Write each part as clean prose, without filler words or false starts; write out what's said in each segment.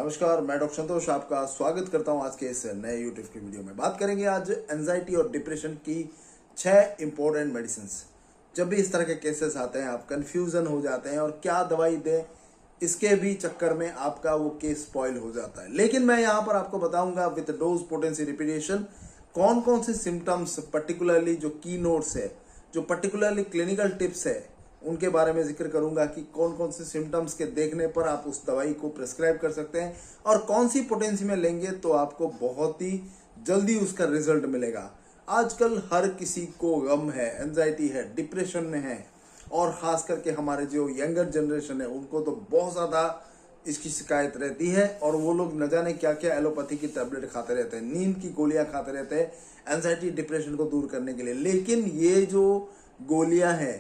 नमस्कार, मैं डॉक्टर संतोष आपका स्वागत करता हूं आज के इस नए यूट्यूब की वीडियो में। बात करेंगे आज एंजाइटी और डिप्रेशन की 6 इंपॉर्टेंट मेडिसिन। जब भी इस तरह के केसेस आते हैं, आप कंफ्यूजन हो जाते हैं और क्या दवाई दें, इसके भी चक्कर में आपका वो केस स्पॉइल हो जाता है। लेकिन मैं यहाँ पर आपको बताऊंगा विद डोज पोटेंसी रिपीटेशन कौन कौन से सिम्टम्स, पर्टिकुलरली जो की नोट्स है, जो पर्टिकुलरली क्लिनिकल टिप्स है, उनके बारे में जिक्र करूंगा कि कौन कौन से सिम्टम्स के देखने पर आप उस दवाई को प्रिस्क्राइब कर सकते हैं और कौन सी पोटेंसी में लेंगे तो आपको बहुत ही जल्दी उसका रिजल्ट मिलेगा। आजकल हर किसी को गम है, एंजाइटी है, डिप्रेशन में है और खास करके हमारे जो यंगर जनरेशन है उनको तो बहुत ज़्यादा इसकी शिकायत रहती है और वो लोग न जाने क्या क्या एलोपैथी की टैबलेट खाते रहते हैं, नींद की गोलियां खाते रहते हैं एंजाइटी डिप्रेशन को दूर करने के लिए। लेकिन ये जो गोलियां हैं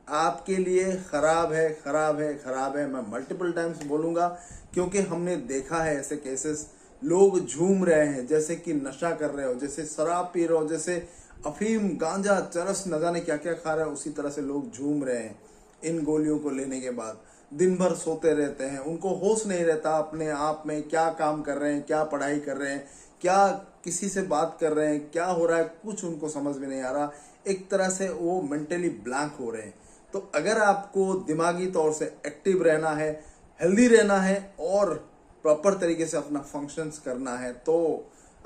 आपके लिए खराब है, खराब है, खराब है। मैं मल्टीपल टाइम्स बोलूंगा क्योंकि हमने देखा है ऐसे केसेस। लोग झूम रहे हैं जैसे कि नशा कर रहे हो, जैसे शराब पी रहे हो, जैसे अफीम, गांजा, चरस, न जाने क्या क्या खा रहे हो, उसी तरह से लोग झूम रहे हैं इन गोलियों को लेने के बाद। दिन भर सोते रहते हैं, उनको होश नहीं रहता अपने आप में क्या काम कर रहे हैं, क्या पढ़ाई कर रहे हैं, क्या किसी से बात कर रहे हैं, क्या हो रहा है, कुछ उनको समझ में नहीं आ रहा। एक तरह से वो मेंटली ब्लैंक हो रहे हैं। तो अगर आपको दिमागी तौर से एक्टिव रहना है, हेल्दी रहना है और प्रॉपर तरीके से अपना फंक्शंस करना है तो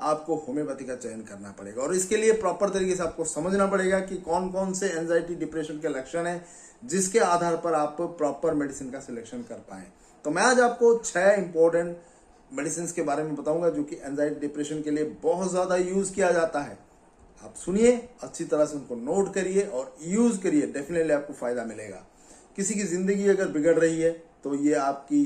आपको होम्योपैथी का चयन करना पड़ेगा। और इसके लिए प्रॉपर तरीके से आपको समझना पड़ेगा कि कौन कौन से एंजाइटी डिप्रेशन के लक्षण हैं जिसके आधार पर आप प्रॉपर मेडिसिन का सिलेक्शन कर पाएं। तो मैं आज आपको 6 इंपॉर्टेंट मेडिसिन के बारे में बताऊंगा जो कि एंजाइटी डिप्रेशन के लिए बहुत ज़्यादा यूज किया जाता है। आप सुनिए, अच्छी तरह से उनको नोट करिए और यूज करिए, डेफिनेटली आपको फायदा मिलेगा। किसी की जिंदगी अगर बिगड़ रही है तो ये आपकी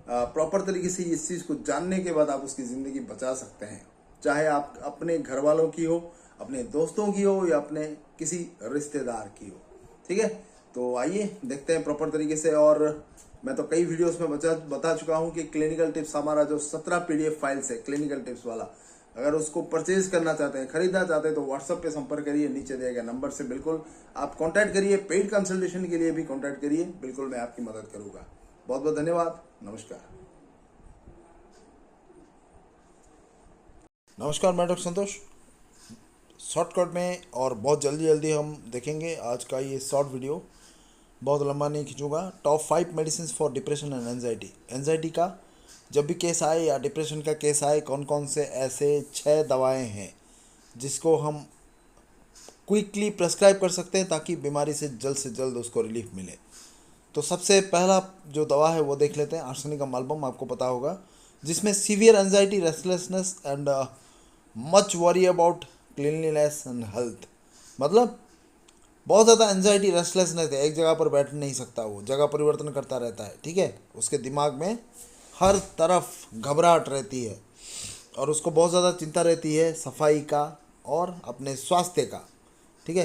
प्रॉपर तरीके से इस चीज को जानने के बाद आप उसकी जिंदगी बचा सकते हैं, चाहे आप अपने घर वालों की हो, अपने दोस्तों की हो या अपने किसी रिश्तेदार की हो। ठीक है, तो आइए देखते हैं प्रॉपर तरीके से। और मैं तो कई वीडियोस में बता चुका हूं कि क्लिनिकल टिप्स, हमारा जो 17 PDF फाइल्स है क्लिनिकल टिप्स वाला, अगर उसको परचेज करना चाहते हैं, खरीदना चाहते हैं तो व्हाट्सएप पे संपर्क करिए, नीचे दिए गए नंबर से बिल्कुल आप कांटेक्ट करिए। पेड कंसल्टेशन के लिए भी कांटेक्ट करिए, बिल्कुल मैं आपकी मदद करूंगा। बहुत बहुत धन्यवाद। नमस्कार। नमस्कार, मैं डॉक्टर संतोष। शॉर्टकट में और बहुत जल्दी जल्दी हम देखेंगे आज का ये शॉर्ट वीडियो, बहुत लंबा नहीं खींचूंगा। Top 5 medicine for depression and anxiety. Anxiety का जब भी केस आए या डिप्रेशन का केस आए, कौन कौन से ऐसे 6 दवाएं हैं जिसको हम क्विकली प्रेस्क्राइब कर सकते हैं ताकि बीमारी से जल्द उसको रिलीफ मिले। तो सबसे पहला जो दवा है वो देख लेते हैं, आर्सेनिकम एल्बम, आपको पता होगा, जिसमें severe anxiety, restlessness and much worry about cleanliness and health. मतलब बहुत ज़्यादा एंजाइटी, रेस्टलेसनेस है, एक जगह पर बैठ नहीं सकता, वो जगह परिवर्तन करता रहता है। ठीक है, उसके दिमाग में हर तरफ घबराहट रहती है और उसको बहुत ज़्यादा चिंता रहती है सफाई का और अपने स्वास्थ्य का। ठीक है,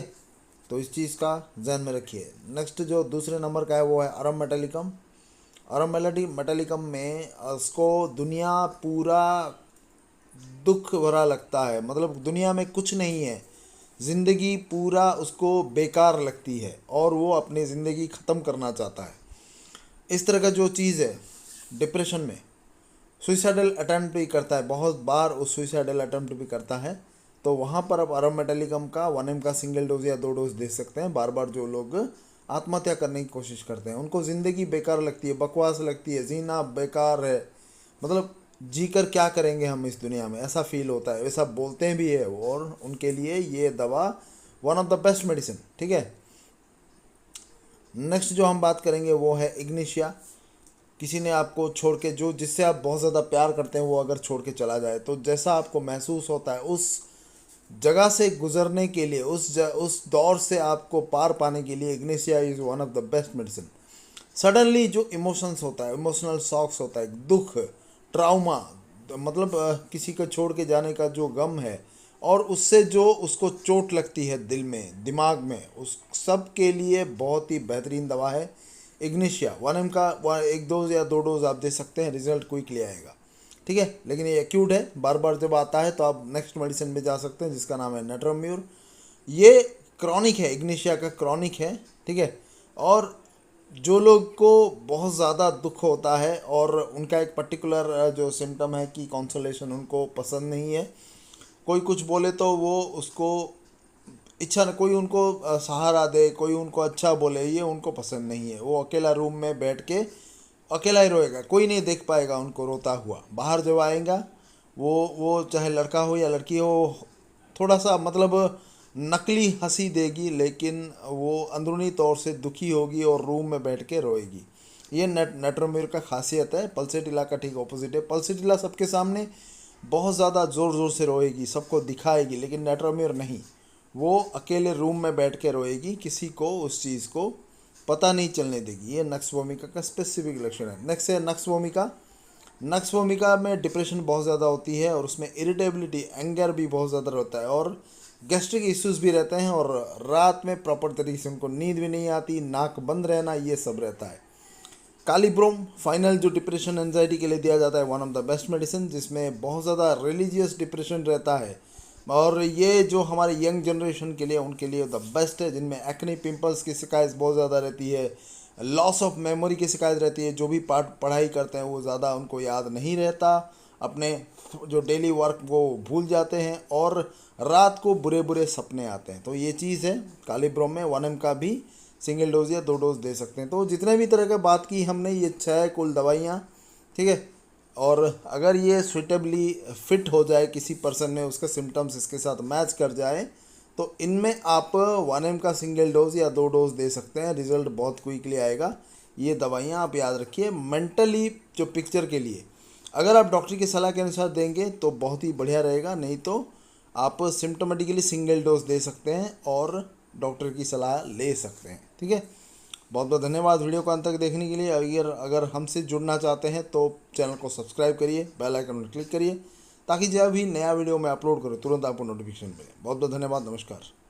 तो इस चीज़ का ध्यान में रखिए। नेक्स्ट जो दूसरे नंबर का है वो है अरम मेटालिकम। अरम मेटालिकम में उसको दुनिया पूरा दुख भरा लगता है, मतलब दुनिया में कुछ नहीं है, ज़िंदगी पूरा उसको बेकार लगती है और वो अपनी ज़िंदगी ख़त्म करना चाहता है। इस तरह का जो चीज़ है डिप्रेशन में, सुइसाइडल अटैम्प्ट भी करता है, बहुत बार उस सुइसाइडल अटैम्प्ट भी करता है। तो वहाँ पर आप अरम मेटालिकम का 1 mg का सिंगल डोज या 2 डोज दे सकते हैं। बार बार जो लोग आत्महत्या करने की कोशिश करते हैं, उनको ज़िंदगी बेकार लगती है, बकवास लगती है, जीना बेकार है, मतलब जी कर क्या करेंगे हम इस दुनिया में, ऐसा फील होता है, ऐसा बोलते भी है वो, और उनके लिए ये दवा one of the best medicine. ठीक है, नेक्स्ट जो हम बात करेंगे वो है इग्निशिया। किसी ने आपको छोड़ के, जो जिससे आप बहुत ज़्यादा प्यार करते हैं, वो अगर छोड़ के चला जाए तो जैसा आपको महसूस होता है, उस जगह से गुजरने के लिए, उस दौर से आपको पार पाने के लिए Ignatia is one of the best medicine. Suddenly जो इमोशंस होता है, इमोशनल शॉक्स होता है, दुख, ट्राउमा, मतलब किसी को छोड़ के जाने का जो गम है और उससे जो उसको चोट लगती है दिल में, दिमाग में, उस सब के लिए बहुत ही बेहतरीन दवा है इग्निशिया। 1 mg का 1 डोज या 2 डोज आप दे सकते हैं, रिजल्ट क्विकली आएगा। ठीक है, लेकिन ये एक्यूट है, बार बार जब आता है तो आप नेक्स्ट मेडिसिन में जा सकते हैं जिसका नाम है नेट्रोम्यूर। ये क्रॉनिक है, इग्निशिया का क्रॉनिक है। ठीक है, और जो लोग को बहुत ज़्यादा दुख होता है और उनका एक पर्टिकुलर जो सिम्टम है कि कंसोलेशन उनको पसंद नहीं है, कोई कुछ बोले तो वो उसको इच्छा न, कोई उनको सहारा दे, कोई उनको अच्छा बोले, ये उनको पसंद नहीं है। वो अकेला रूम में बैठ के अकेला ही रोएगा, कोई नहीं देख पाएगा उनको रोता हुआ। बाहर जब आएगा वो चाहे लड़का हो या लड़की हो, थोड़ा सा मतलब नकली हंसी देगी, लेकिन वो अंदरूनी तौर से दुखी होगी और रूम में बैठ के रोएगी। ये नटरमयूर का खासियत है। पल्सेटिला का ठीक ऑपोजिट है। पल्सेटिला सबके सामने बहुत ज़्यादा ज़ोर ज़ोर से रोएगी, सबको दिखाएगी, लेकिन नटरमयूर नहीं। वो अकेले रूम में बैठ के रोएगी, किसी को उस चीज़ को पता नहीं चलने देगी। ये नक्स भूमिका का स्पेसिफिक लक्षण है। नेक्स्ट है नक्स भूमिका। नक्स भूमिका में डिप्रेशन बहुत ज़्यादा होती है और उसमें इरिटेबिलिटी, एंगर भी बहुत ज़्यादा रहता है और गैस्ट्रिक इश्यूज भी रहते हैं और रात में प्रॉपर तरीके से उनको नींद भी नहीं आती, नाक बंद रहना, ये सब रहता है। कालीब्रोम फाइनल जो डिप्रेशन एंजाइटी के लिए दिया जाता है, one of the best medicine, जिसमें बहुत ज़्यादा रिलीजियस डिप्रेशन रहता है और ये जो हमारे यंग जनरेशन के लिए, उनके लिए द बेस्ट है, जिनमें एक्ने, पिंपल्स की शिकायत बहुत ज़्यादा रहती है, लॉस ऑफ मेमोरी की शिकायत रहती है, जो भी पाठ पढ़ाई करते हैं वो ज़्यादा उनको याद नहीं रहता, अपने जो डेली वर्क वो भूल जाते हैं और रात को बुरे बुरे सपने आते हैं। तो ये चीज़ है। कालीब्रोम में 1 mg का भी सिंगल डोज या 2 डोज दे सकते हैं। तो जितने भी तरह की बात की हमने, ये 6 कुल दवाइयाँ, ठीक है। और अगर ये सुइटेबली फिट हो जाए किसी पर्सन में, उसका सिम्टम्स इसके साथ मैच कर जाए, तो इनमें आप 1 mg का सिंगल डोज या 2 डोज दे सकते हैं। रिजल्ट बहुत क्विकली आएगा। ये दवाइयाँ आप याद रखिए। मेंटली जो पिक्चर के लिए अगर आप डॉक्टर की सलाह के अनुसार देंगे तो बहुत ही बढ़िया रहेगा, नहीं तो आप सिम्टोमेटिकली सिंगल डोज दे सकते हैं और डॉक्टर की सलाह ले सकते हैं। ठीक है। बहुत बहुत धन्यवाद वीडियो को अंत तक देखने के लिए। अगर हमसे जुड़ना चाहते हैं तो चैनल को सब्सक्राइब करिए, बेल आइकन पर क्लिक करिए, ताकि जब भी नया वीडियो मैं अपलोड करूँ तुरंत आपको नोटिफिकेशन मिले। बहुत बहुत धन्यवाद। नमस्कार।